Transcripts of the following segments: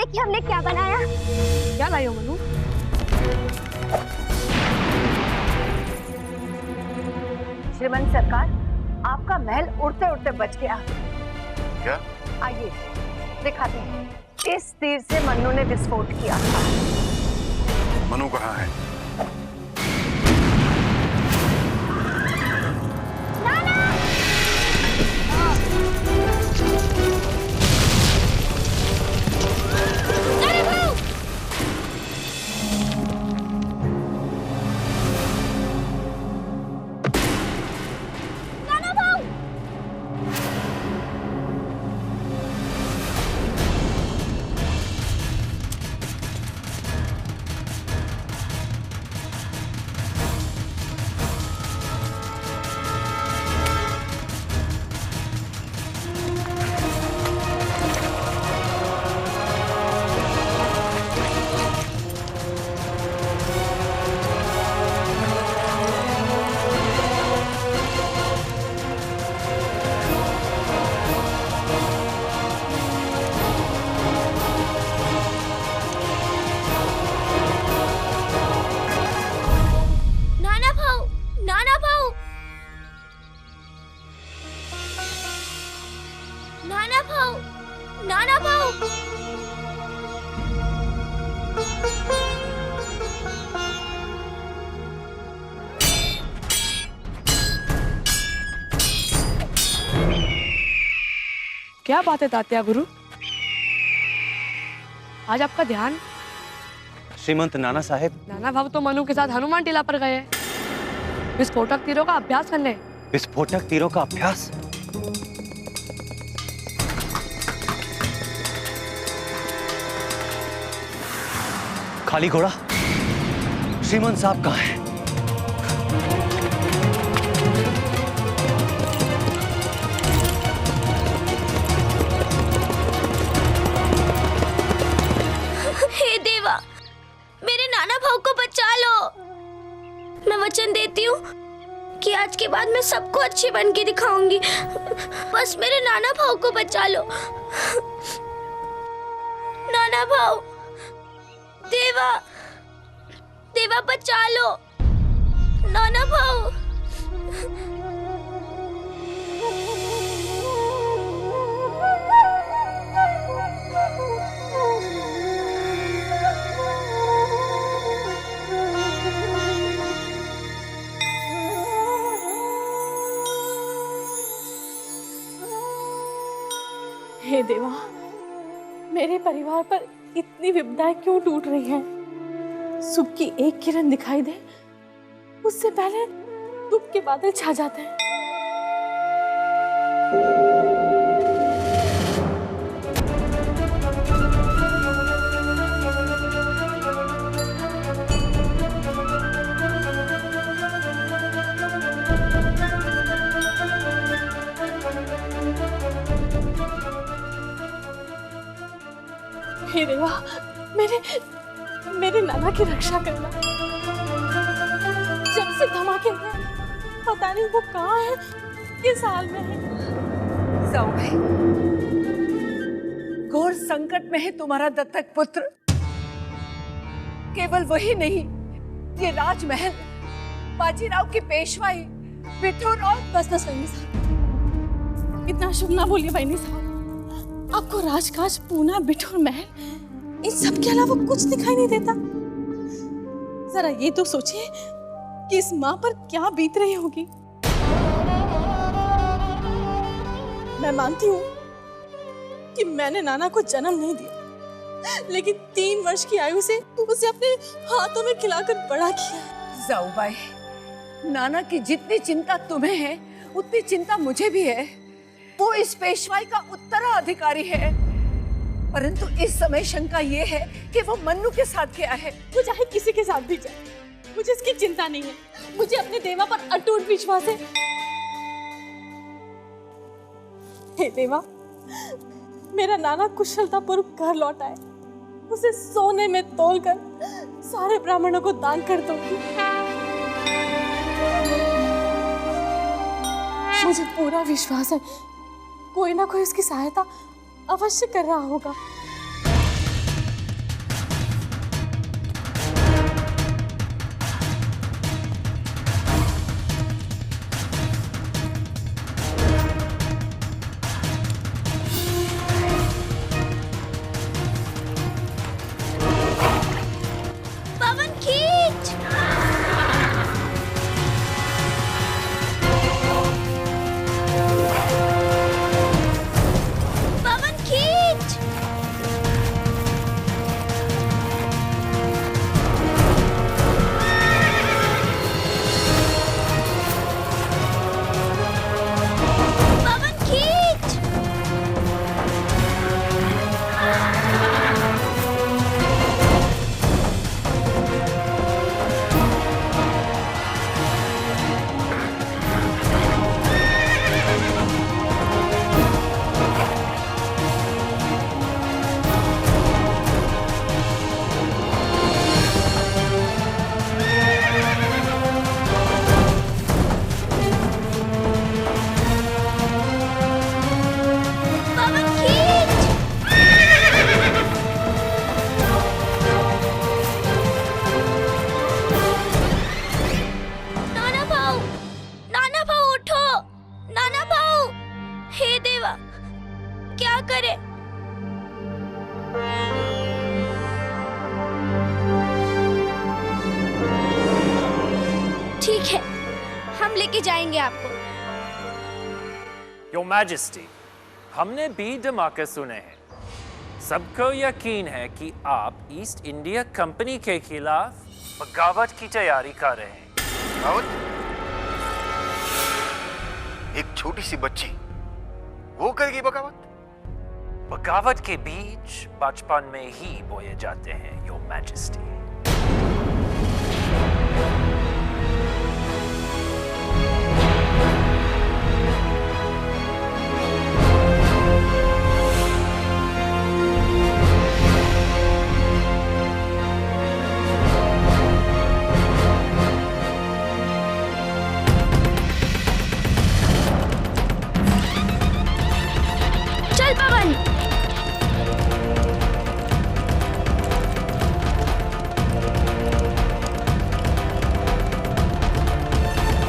देखिए हमने क्या बनाया। क्या लाई हो मनु? श्रीमंत सरकार, आपका महल उड़ते उड़ते बच गया। क्या? आइए दिखाते हैं। इस तीर से मन्नू ने विस्फोट किया था। मनु कहाँ है? नाना भाऊ। क्या बात है तात्या गुरु? आज आपका ध्यान? श्रीमंत नाना साहेब। नाना भाव तो मनु के साथ हनुमान टीला पर गए। विस्फोटक तीरों का अभ्यास करने। विस्फोटक तीरों का अभ्यास? खाली घोड़ा? श्रीमंत साहब कहाँ हैं? हे देवा, मेरे नाना भाव को बचा लो। मैं वचन देती हूँ कि आज के बाद मैं सबको अच्छी बन के दिखाऊंगी। बस मेरे नाना भाव को बचा लो। नाना भाव, देवा, देवा बचा लो। नाना भाव। हे देवा, मेरे परिवार पर इतनी विपदाएं क्यों टूट रही हैं? सुख की एक किरण दिखाई दे, उससे पहले दुख के बादल छा जाते हैं। हे देवा, मेरे नाना की रक्षा करना। जब से धमाके हुए, पता नहीं वो कहाँ है, किस हाल में है। जाओ भाई, घोर संकट में है तुम्हारा दत्तक पुत्र। केवल वही नहीं, ये राजमहल, बाजीराव की पेशवाई, बिठूर और बस बहनी साहब, इतना शुभ ना बोलिए बहनी साहब। आपको राजकाज, पूना, बिठूर महल, इन सब के अलावा कुछ दिखाई नहीं देता। जरा ये तो सोचिए कि इस माँ पर क्या बीत रही होगी। मैं मानती हूँ कि मैंने नाना को जन्म नहीं दिया, लेकिन 3 वर्ष की आयु से उसे अपने हाथों में खिलाकर बड़ा किया। जाओ भाई, नाना की जितनी चिंता तुम्हें है, उतनी चिंता मुझे भी है। वो इस पेशवाई का उत्तराधिकारी है, परंतु इस समय शंका ये है कि वो मन्नू के साथ गया है। वो चाहे किसी के साथ भी जाए, मुझे इसकी चिंता नहीं है। मुझे अपने देवा पर अटूट विश्वास है। हे देवा, मेरा नाना कुशलतापूर्वक घर लौटा है। उसे सोने में तोलकर सारे ब्राह्मणों को दान कर दूंगी। मुझे पूरा विश्वास है कोई ना कोई उसकी सहायता अवश्य कर रहा होगा। ठीक है, हम लेके जाएंगे आपको। योर मैजेस्टी, हमने भी धमाके सुने हैं। सबको यकीन है कि आप ईस्ट इंडिया कंपनी के खिलाफ बगावत की तैयारी कर रहे हैं। बगावत? एक छोटी सी बच्ची वो करेगी बगावत? बगावत के बीज बचपन में ही बोए जाते हैं, योर मैजेस्टी। चल पवन।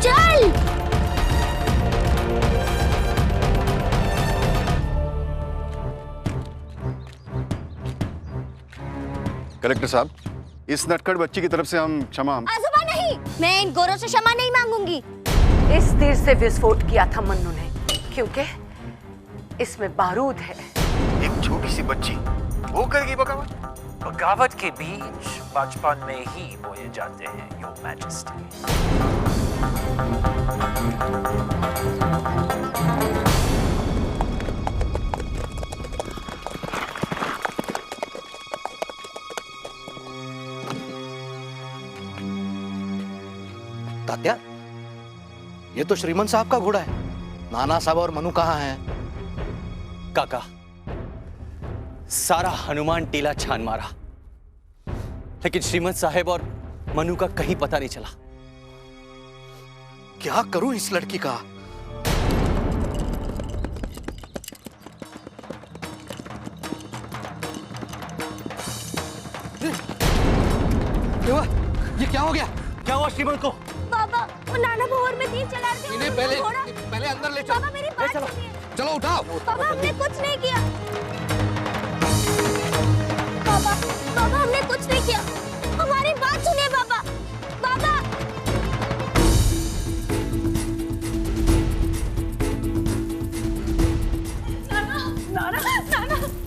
चल। कलेक्टर साहब, इस नटखट बच्ची की तरफ से हम क्षमा। आजोबा नहीं, मैं इन गोरों से क्षमा नहीं मांगूंगी। इस तीर से विस्फोट किया था मन्नू ने, क्योंकि इसमें बारूद है। एक छोटी सी बच्ची वो करेगी बगावत? बगावत के बीज बचपन में ही बोए जाते हैं, योर मैजेस्टी। तात्या, ये तो श्रीमंत साहब का घोड़ा है। नाना साहब और मनु कहाँ हैं? काका, सारा हनुमान टीला छान मारा, लेकिन श्रीमंत साहेब और मनु का कहीं पता नहीं चला। क्या करूं इस लड़की का? ये क्या हो गया? क्या हुआ श्रीमंत को? बाबा, वो नाना भंवर में तीर चला रहे थे। इन्हें पहले अंदर ले चलो। बाबा मेरी बात सुनिए। चलो उठाओ। बाबा हमने कुछ नहीं किया। बाबा हमने कुछ नहीं किया। हमारी बात सुनिए बाबा। बाबा।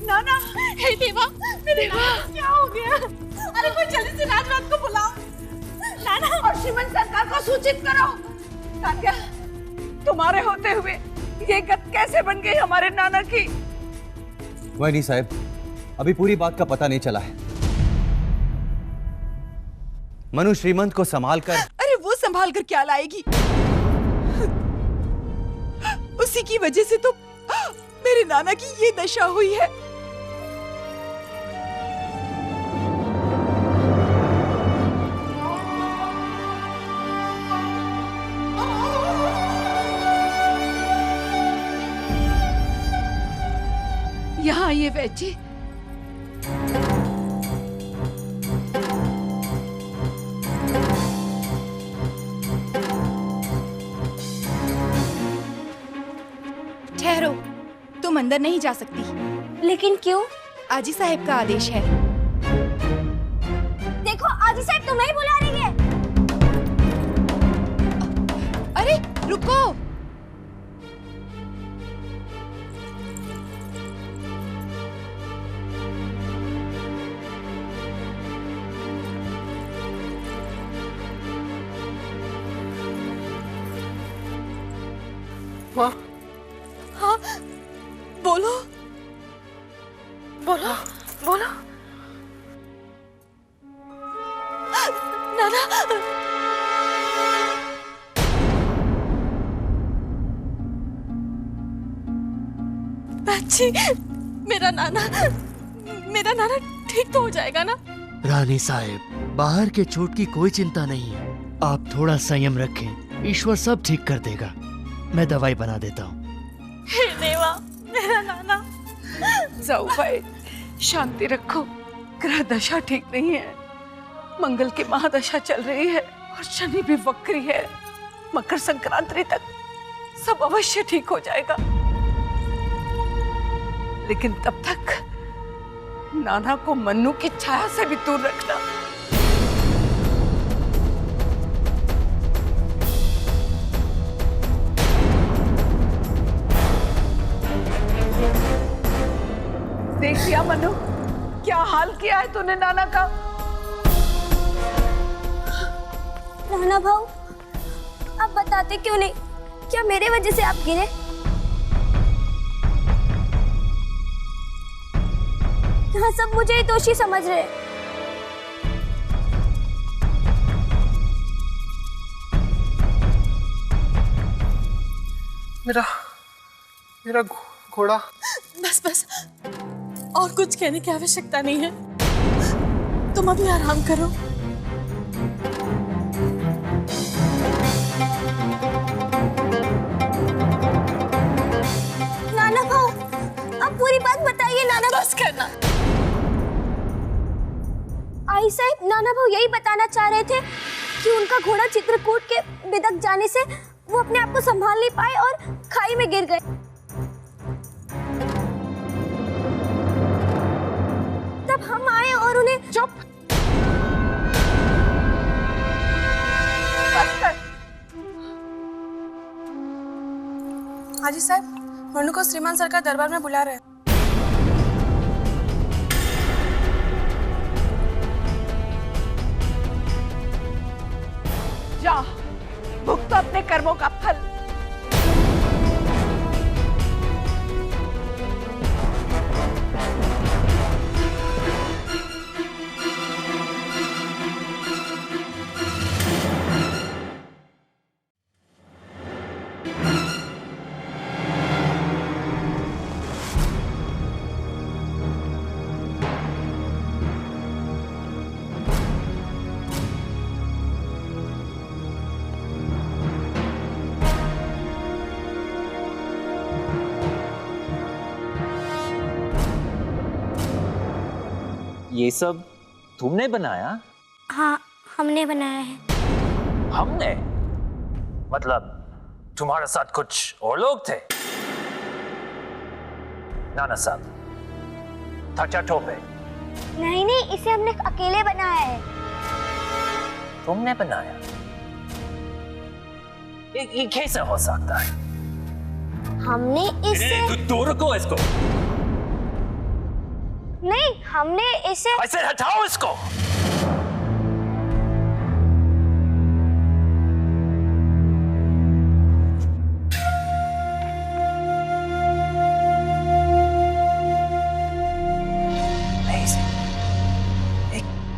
नाना, हे देवा, मेरे क्या हो गया? अरे कोई जल्दी से राजवाद को बुलाओ। नाना और श्रीमंत सरकार को सूचित करो। तात्या, तुम्हारे होते हुए ये गत कैसे बन गई हमारे नाना की? वही साहब, अभी पूरी बात का पता नहीं चला है। मनु श्रीमंत को संभाल कर। अरे वो संभाल कर क्या लाएगी? उसी की वजह से तो मेरे नाना की ये दशा हुई है। यहाँ आइए वैद्य जी। ठहरो, तुम अंदर नहीं जा सकती। लेकिन क्यों? आजी साहब का आदेश है। देखो, आजी साहब तुम्हें ही बुला रही है। अरे रुको, हाँ, बोलो बोलो बोलो। नाना, बच्ची, मेरा नाना ठीक तो हो जाएगा ना? रानी साहब, बाहर के चोट की कोई चिंता नहीं है। आप थोड़ा संयम रखें, ईश्वर सब ठीक कर देगा। मैं दवाई बना देता हूँ। हे देवा, मेरा नाना। जाओ भाई, शांति रखो। ग्रह दशा ठीक नहीं है। मंगल की महादशा चल रही है और शनि भी वक्री है। मकर संक्रांति तक सब अवश्य ठीक हो जाएगा। लेकिन तब तक नाना को मन्नू की छाया से भी दूर रखना। तूने नाना का? नाना भाऊ, आप बताते क्यों नहीं? क्या मेरे वजह से आप गिरे? यहाँ सब मुझे ही दोषी समझ रहे हैं। मेरा घोड़ा। बस बस, और कुछ कहने की आवश्यकता नहीं है। तुम अभी आराम करो। नाना भाऊ, आप पूरी बात बताइए। नाना बस करना। आई साहब, नाना भाऊ यही बताना चाह रहे थे कि उनका घोड़ा चित्रकूट के बिदक जाने से वो अपने आप को संभाल नहीं पाए और खाई में गिर गए। तब हम आए और उन्हें। चुप। हाजी साहब, मनु को श्रीमान सरकार दरबार में बुला रहे हैं। जा, भुगतो अपने कर्मों का फल। ये सब तुमने बनाया? हाँ, हमने बनाया है। हमने? मतलब तुम्हारे साथ कुछ और लोग थे? नाना साहब, थचा टोपे। नहीं नहीं, इसे हमने अकेले बनाया है। तुमने बनाया? ये कैसे हो सकता है? हमने इसे। तू रुको इसको। नहीं, हमने इसे। ऐसे हटाओ इसको।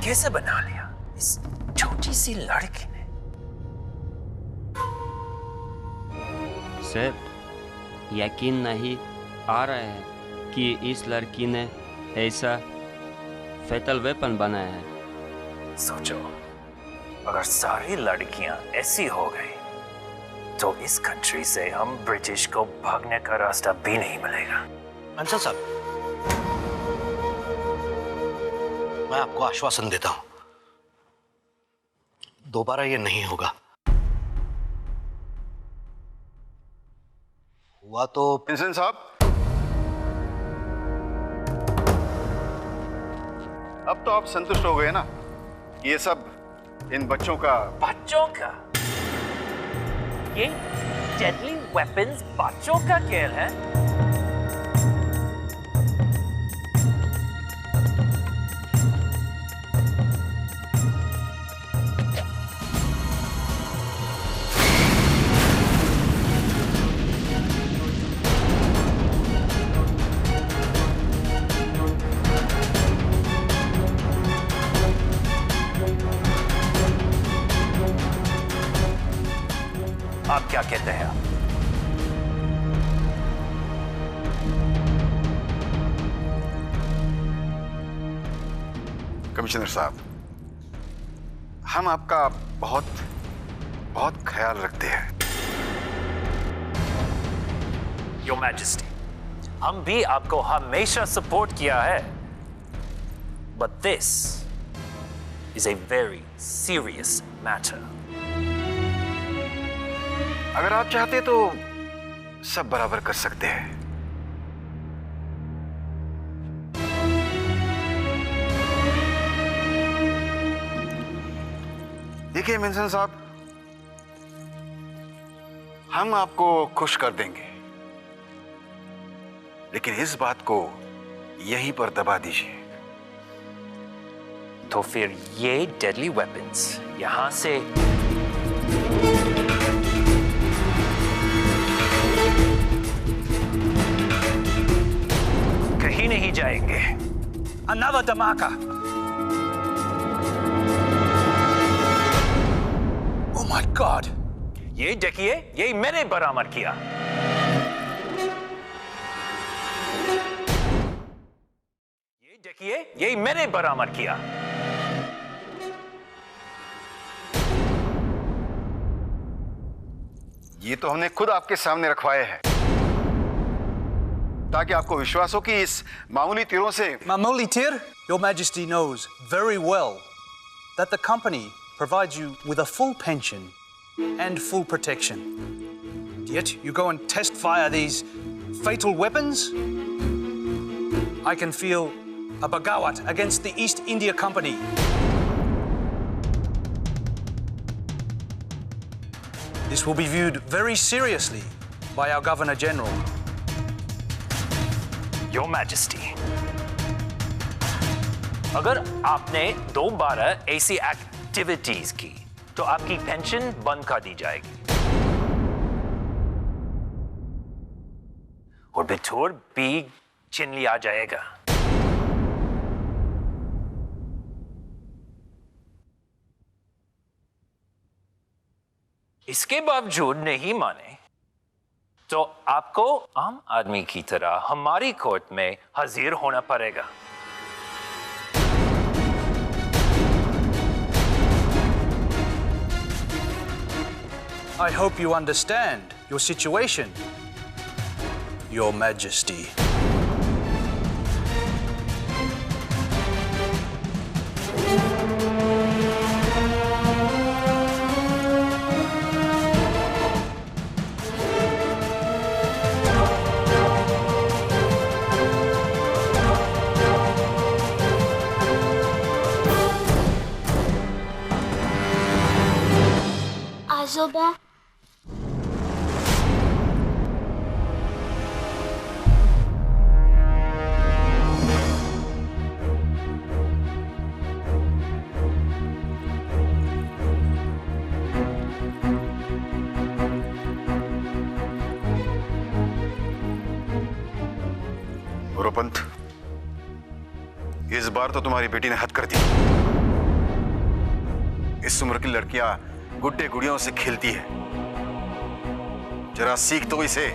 कैसे बना लिया इस छोटी सी लड़की ने? सर, यकीन नहीं आ रहा है कि इस लड़की ने ऐसा फेटल वेपन बनाया है। सोचो, अगर सारी लड़कियां ऐसी हो गई तो इस कंट्री से हम ब्रिटिश को भागने का रास्ता भी नहीं मिलेगा। अंसर साहब, मैं आपको आश्वासन देता हूं, दोबारा ये नहीं होगा। हुआ तो। विंसेंट साहब, अब तो आप संतुष्ट हो गए ना? ये सब इन बच्चों का। ये डेडली वेपन्स बच्चों का खेल है? आप क्या कहते हैं? कमिश्नर साहब, हम आपका बहुत बहुत ख्याल रखते हैं। योर मैजेस्टी, हम भी आपको हमेशा सपोर्ट किया है, but this is a very serious matter. अगर आप चाहते तो सब बराबर कर सकते हैं। देखिए विंसेंट साहब, हम आपको खुश कर देंगे, लेकिन इस बात को यहीं पर दबा दीजिए। तो फिर ये डेडली वेपन्स यहां से कहीं नहीं जाएंगे। Another Dhamaka. Oh my God! ये देखिए, ये मैंने बरामद किया। ये देखिए, ये मैंने बरामद किया। ये तो हमने खुद आपके सामने रखवाए हैं ताकि आपको विश्वास हो कि इस मामूली तीरों से Mamuli Tir, Your Majesty knows very well that the company provides you with a full pension and full protection. Yet you go and test fire these fatal weapons? I can feel a bagawat against the East India Company. This will be viewed very seriously by our Governor General. Your Majesty, अगर आपने दोबारा ऐसी activities की तो आपकी pension बंद कर दी जाएगी और बिठोर भी छीन लिया जाएगा। इसके बावजूद नहीं माने तो आपको आम आदमी की तरह हमारी कोर्ट में हाजिर होना पड़ेगा। I hope you understand your situation, Your Majesty. आजोबा, गुरुपंत, इस बार तो तुम्हारी बेटी ने हद कर दी। इस उम्र की लड़कियां गुड्डे गुड़ियों से खेलती है। जरा सीख तो इसे।